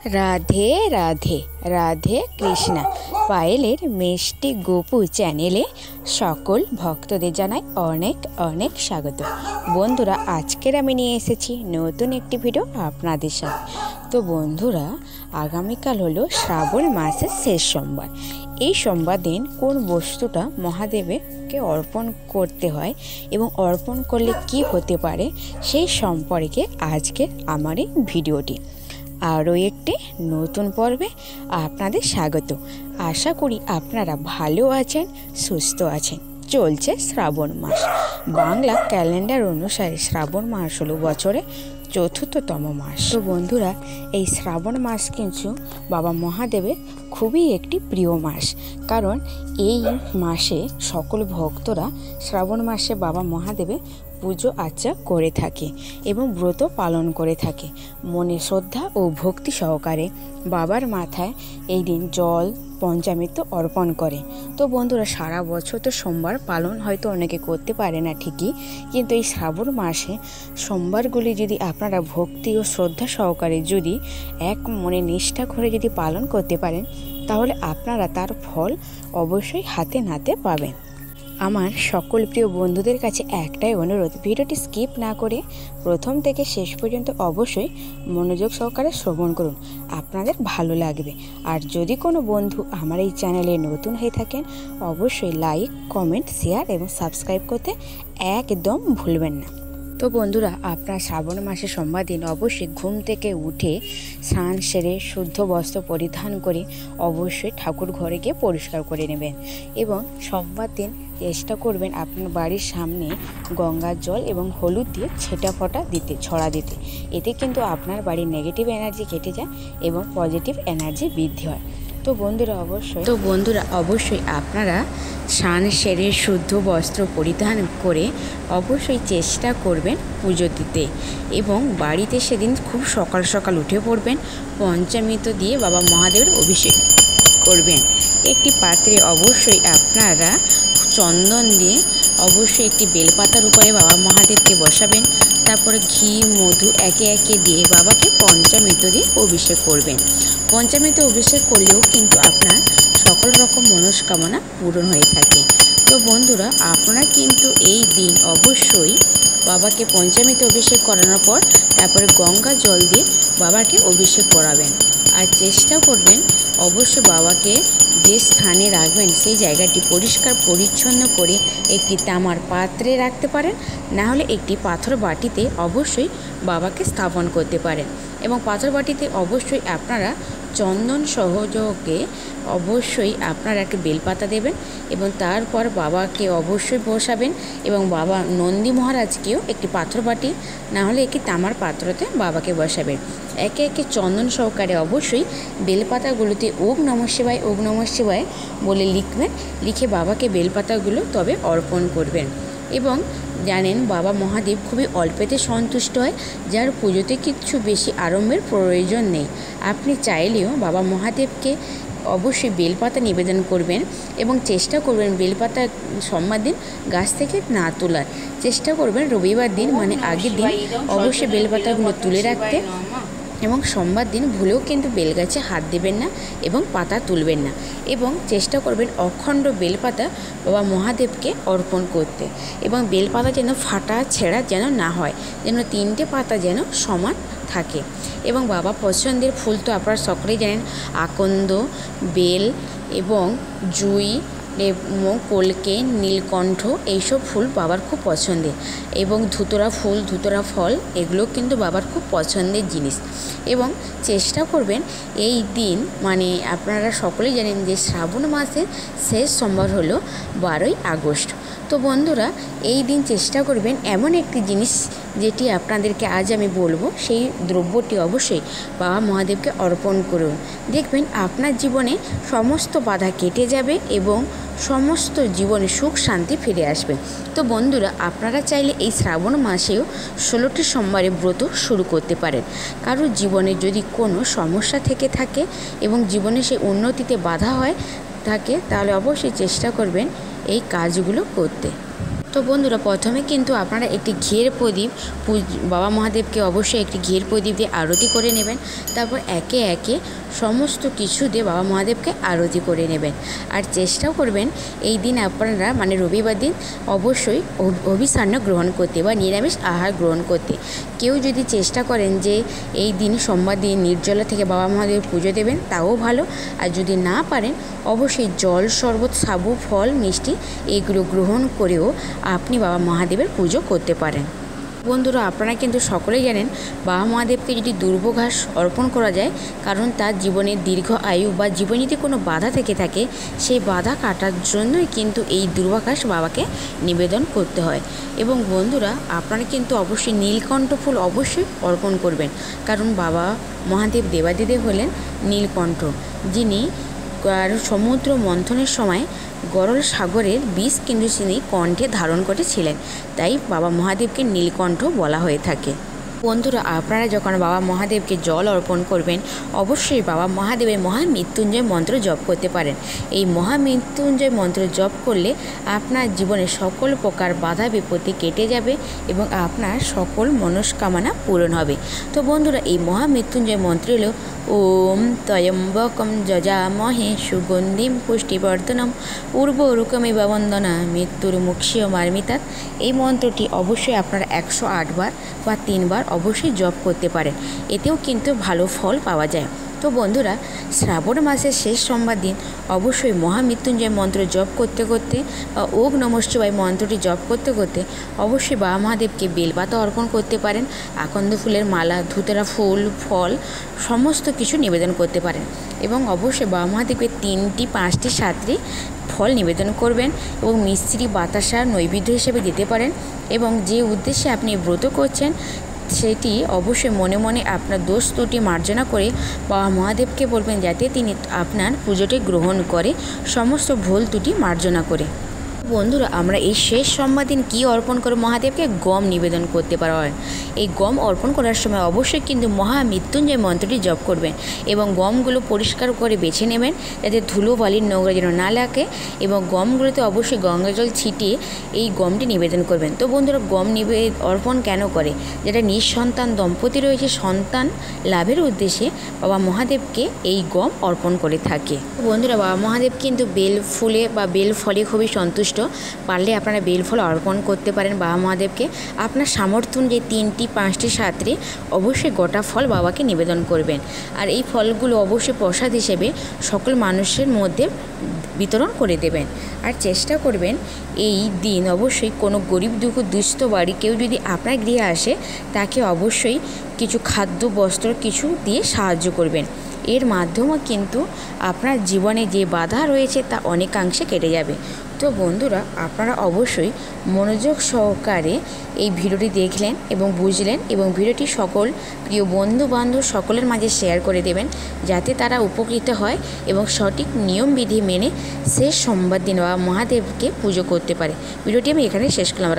রাধে রাধে রাধে কৃষ্ণা পায়েলের মিষ্টি গোপু চ্যানেলে সকল ভক্তদের জানাই অনেক অনেক স্বাগত। বন্ধুরা, আজকের আমি নিয়ে এসেছি নতুন একটি ভিডিও আপনাদের সাথে। তো বন্ধুরা, আগামীকাল হলো শ্রাবণ মাসের শেষ সোমবার। এই সোমবার দিন কোন বস্তুটা মহাদেবকে অর্পণ করতে হয় এবং অর্পণ করলে কি হতে পারে সেই সম্পর্কে আজকের আমার এই ভিডিওটি। আরও একটি নতুন পর্বে আপনাদের স্বাগত। আশা করি আপনারা ভালো আছেন, সুস্থ আছেন। চলছে শ্রাবণ মাস। বাংলা ক্যালেন্ডার অনুসারে শ্রাবণ মাস হলো বছরে চতুর্থতম মাস। তো বন্ধুরা, এই শ্রাবণ মাস কিন্তু বাবা মহাদেবের খুবই একটি প্রিয় মাস, কারণ এই মাসে সকল ভক্তরা শ্রাবণ মাসে বাবা মহাদেবের পুজো আর্চা করে থাকে এবং ব্রত পালন করে থাকে। মনে শ্রদ্ধা ও ভক্তি সহকারে বাবার মাথায় এই দিন জল পঞ্চামৃত অর্পণ করে। তো বন্ধুরা, সারা বছর তো সোমবার পালন হয়তো অনেকে করতে পারে না ঠিকই, কিন্তু এই শ্রাবণ মাসে সোমবারগুলি যদি আপনারা ভক্তি ও শ্রদ্ধা সহকারে যদি এক মনে নিষ্ঠা করে যদি পালন করতে পারেন, তাহলে আপনারা তার ফল অবশ্যই হাতে নাতে পাবেন। আমার সকল প্রিয় বন্ধুদের কাছে একটাই অনুরোধ, ভিডিওটি স্কিপ না করে প্রথম থেকে শেষ পর্যন্ত অবশ্যই মনোযোগ সহকারে শ্রবণ করুন, আপনাদের ভালো লাগবে। আর যদি কোনো বন্ধু আমার এই চ্যানেলে নতুন হয়ে থাকেন, অবশ্যই লাইক, কমেন্ট, শেয়ার এবং সাবস্ক্রাইব করতে একদম ভুলবেন না। তো বন্ধুরা, আপনার শ্রাবণ মাসে সোমবার দিন অবশ্যই ঘুম থেকে উঠে স্নান সেরে শুদ্ধ বস্ত্র পরিধান করে অবশ্যই ঠাকুর ঘরে গিয়ে পরিষ্কার করে নেবেন এবং সোমবার দিন চেষ্টা করবেন আপনার বাড়ির সামনে গঙ্গার জল এবং হলুদ দিয়ে ছড়া দিতে। এতে কিন্তু আপনার বাড়ির নেগেটিভ এনার্জি কেটে যায় এবং পজিটিভ এনার্জি বৃদ্ধি হয়। তো বন্ধুরা অবশ্যই আপনারা স্নান সেরে শুদ্ধ বস্ত্র পরিধান করে অবশ্যই চেষ্টা করবেন পুজো দিতে এবং বাড়িতে সেদিন খুব সকাল সকাল উঠে পড়বেন, পঞ্চামৃত দিয়ে বাবা মহাদেবের অভিষেক করবেন। একটি পাত্রে অবশ্যই আপনারা চন্দন দিয়ে অবশ্যই একটি বেলপাতার উপরে বাবা মহাদেবকে বসাবেন। তারপরে ঘি মধু একে একে দিয়ে বাবাকে পঞ্চামৃত দিয়ে অভিষেক করবেন। পঞ্চামৃত অভিষেক করলেও কিন্তু আপনার সকল রকম মনস্কামনা পূরণ হয়ে থাকে। তো বন্ধুরা, আপনারা কিন্তু এই দিন অবশ্যই বাবাকে পঞ্চামৃত অভিষেক করানোর পর তারপরে গঙ্গা জল দিয়ে বাবাকে অভিষেক করাবেন। আর চেষ্টা করবেন অবশ্যই বাবাকে যে স্থানে রাখবেন সেই জায়গাটি পরিষ্কার পরিচ্ছন্ন করে একটি তামার পাত্রে রাখতে পারেন, না হলে একটি পাথর বাটিতে অবশ্যই বাবাকে স্থাপন করতে পারেন। এবং পাথর বাটিতে অবশ্যই আপনারা চন্দন সহযোগে অবশ্যই আপনারা একটি বেলপাতা দেবেন এবং তারপর বাবাকে অবশ্যই বসাবেন এবং বাবা নন্দী মহারাজকেও একটি পাথর বাটি না হলে একটি তামার পাত্রতে বাবাকে বসাবেন। একে একে চন্দন সহকারে অবশ্যই বেলপাতাগুলোতে ওম নমঃ শিবায় ওম নমঃ শিবায় বলে লিখবেন। লিখে বাবাকে বেলপাতাগুলো তবে অর্পণ করবেন। এবং জানেন, বাবা মহাদেব খুবই অল্পেতে সন্তুষ্ট হয়, যার পুজোতে কিছু বেশি আড়ম্বরের প্রয়োজন নেই। আপনি চাইলেও বাবা মহাদেবকে অবশ্যই বেলপাতা নিবেদন করবেন এবং চেষ্টা করবেন বেলপাতা সোমবার দিন গাছ থেকে না তোলার চেষ্টা করবেন। রবিবার দিন মানে আগের দিন অবশ্যই বেলপাতাগুলো তুলে রাখতে এবং সোমবার দিন ভুলেও কিন্তু বেলগাছে হাত দেবেন না এবং পাতা তুলবেন না এবং চেষ্টা করবেন অখণ্ড বেলপাতা বাবা মহাদেবকে অর্পণ করতে এবং বেলপাতা যেন ফাটা ছেঁড়া যেন না হয়, যেন তিনটে পাতা যেন সমান থাকে। এবং বাবা পছন্দের ফুল তো আপনারা সকলেই জানেন, আকন্দ, বেল এবং জুঁই এবং কলকে, নীলকণ্ঠ এইসব ফুল বাবার খুব পছন্দের এবং ধুতরা ফুল, ধুতরা ফল এগুলো কিন্তু বাবার খুব পছন্দের জিনিস। এবং চেষ্টা করবেন এই দিন মানে আপনারা সকলেই জানেন যে শ্রাবণ মাসের শেষ সোমবার হলো 12ই আগস্ট। তো বন্ধুরা, এই দিন চেষ্টা করবেন এমন একটি জিনিস যেটি আপনাদেরকে আজ আমি বলবো, সেই দ্রব্যটি অবশ্যই বাবা মহাদেবকে অর্পণ করুন। দেখবেন আপনার জীবনে সমস্ত বাধা কেটে যাবে এবং সমস্ত জীবনে সুখ শান্তি ফিরে আসবে। তো বন্ধুরা, আপনারা চাইলে এই শ্রাবণ মাসেও 16টি সোমবারে ব্রত শুরু করতে পারেন। কারোর জীবনে যদি কোনো সমস্যা থেকে থাকে এবং জীবনে সে উন্নতিতে বাধা হয় থাকে, তাহলে অবশ্যই চেষ্টা করবেন এই কাজগুলো করতে। তো বন্ধুরা, প্রথমে কিন্তু আপনারা একটি ঘিয়ের প্রদীপ বাবা মহাদেবকে অবশ্যই একটি ঘিয়ের প্রদীপ দিয়ে আরতি করে নেবেন। তারপর একে একে সমস্ত কিছু দিয়ে বাবা মহাদেবকে আরতি করে নেবেন। আর চেষ্টাও করবেন এই দিন আপনারা রবিবার দিন অবশ্যই অভিসান্ন গ্রহণ করতে বা নিরামিষ আহার গ্রহণ করতে। কেউ যদি চেষ্টা করেন যে এই দিন সোমবার দিন নির্জলা থেকে বাবা মহাদেব পুজো দেবেন, তাও ভালো। আর যদি না পারেন, অবশ্যই জল, শরবত, সাবু, ফল, মিষ্টি এগুলো গ্রহণ করেও আপনি বাবা মহাদেবের পুজো করতে পারেন। বন্ধুরা, আপনারা কিন্তু সকলেই জানেন বাবা মহাদেবকে যদি দুর্বঘাস অর্পণ করা যায়, কারণ তার জীবনের দীর্ঘ আয়ু বা জীবনে যদি কোনো বাধা থেকে থাকে, সেই বাধা কাটার জন্যই কিন্তু এই দুর্বাঘাস বাবাকে নিবেদন করতে হয়। এবং বন্ধুরা, আপনারা কিন্তু অবশ্যই নীলকণ্ঠ ফুল অবশ্যই অর্পণ করবেন, কারণ বাবা মহাদেব দেবাদিদেব হলেন নীলকণ্ঠ, যিনি সমুদ্র মন্থনের সময় গরল সাগরের বিষ কিন্তু তিনি কণ্ঠে ধারণ করেছিলেন, তাই বাবা মহাদেবকে নীলকণ্ঠ বলা হয়ে থাকে। বন্ধুরা, আপনারা যখন বাবা মহাদেবকে জল অর্পণ করবেন, অবশ্যই বাবা মহাদেবের মহামৃত্যুঞ্জয় মন্ত্র জপ করতে পারেন। এই মহামৃত্যুঞ্জয় মন্ত্র জপ করলে আপনার জীবনে সকল প্রকার বাধা বিপত্তি কেটে যাবে এবং আপনার সকল মনস্কামনা পূরণ হবে। তো বন্ধুরা, এই মহামৃত্যুঞ্জয় মন্ত্র হলো ওম ত্রয়ম্বকম যজামহে সুগন্ধিম পুষ্টিবর্ধনম উর্বরুকমিব বন্দনা মৃত্যুর মুক্ষীয় মার্মিতাৎ। এই মন্ত্রটি অবশ্যই আপনারা 108 বার বা 3 বার অবশ্যই জপ করতে পারেন, এতেও কিন্তু ভালো ফল পাওয়া যায়। তো বন্ধুরা, শ্রাবণ মাসের শেষ সোমবার দিন অবশ্যই মহামৃত্যুঞ্জয় মন্ত্র জপ করতে করতে বা ওগ নমঃ শিবায় মন্ত্রটি জপ করতে করতে অবশ্যই বাবা মহাদেবকে বেলপাতা অর্পণ করতে পারেন, আকন্দ ফুলের মালা, ধুতরা ফুল, ফল সমস্ত কিছু নিবেদন করতে পারেন। এবং অবশ্যই বাবা মহাদেবকে 3টি, 5টি, 7টি ফল নিবেদন করবেন এবং মিষ্টি, বাতাসা নৈবেদ্য হিসেবে দিতে পারেন। এবং যে উদ্দেশ্যে আপনি ব্রত করছেন সেটি অবশ্যই মনে মনে আপনার দোষ ত্রুটি মার্জনা করে বাবা মহাদেবকে বলবেন, যাতে তিনি আপনার পুজোটি গ্রহণ করে, সমস্ত ভুল ত্রুটি মার্জনা করে। বন্ধুরা, আমরা এই শেষ সোমবার দিন কী অর্পণ করে মহাদেবকে গম নিবেদন করতে পারেন। এই গম অর্পণ করার সময় অবশ্যই কিন্তু মহামৃত্যুঞ্জয় মন্ত্রটি জপ করবেন এবং গমগুলো পরিষ্কার করে বেছে নেবেন, যাতে ধুলো বালির নোংরা যেন না লাগে, এবং গমগুলোতে অবশ্যই গঙ্গা জল ছিটিয়ে এই গমটি নিবেদন করবেন। তো বন্ধুরা, গম অর্পণ কেন করে? যেটা নিঃসন্তান দম্পতি রয়েছে, সন্তান লাভের উদ্দেশ্যে বাবা মহাদেবকে এই গম অর্পণ করে থাকে। বন্ধুরা, বাবা মহাদেব কিন্তু বেল ফুলে বা বেল ফলে খুবই সন্তুষ্ট। পারলে আপনারা বেলফল অর্পণ করতে পারেন বাবা মহাদেবকে। আপনার সামর্থ্য অনুযায়ী 3টি, 5টি, 7টি অবশ্যই গোটা ফল বাবাকে নিবেদন করবেন। আর এই ফলগুলো অবশ্যই প্রসাদ হিসেবে সকল মানুষের মধ্যে বিতরণ করে দেবেন। আর চেষ্টা করবেন এই দিন অবশ্যই কোনো গরিব দুস্থ বাড়ি কেউ যদি আপনার গৃহে আসে, তাকে অবশ্যই কিছু খাদ্য, বস্ত্র কিছু দিয়ে সাহায্য করবেন। এর মাধ্যমে কিন্তু আপনার জীবনে যে বাধা রয়েছে তা অনেকাংশে কেটে যাবে। তো বন্ধুরা, আপনারা অবশ্যই মনোযোগ সহকারে এই ভিডিওটি দেখলেন এবং বুঝলেন, এবং ভিডিওটি সকল প্রিয় বন্ধু বান্ধব সকলের মাঝে শেয়ার করে দেবেন, যাতে তারা উপকৃত হয় এবং সঠিক নিয়মবিধি মেনে শেষ সোমবার দিন বাবা মহাদেবকে পুজো করতে পারে। ভিডিওটি আমি এখানে শেষ করলাম।